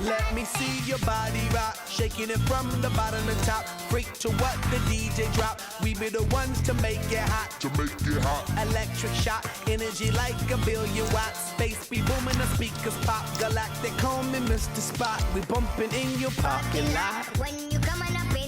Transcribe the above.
Let me see your body rock, shaking it from the bottom to top. Freak to what the DJ drop. We be the ones to make it hot. Electric shock, energy like a billion watts. Space be booming, the speakers pop. Galactic, call me Mr. Spot. We bumping in your parking lot. When you coming up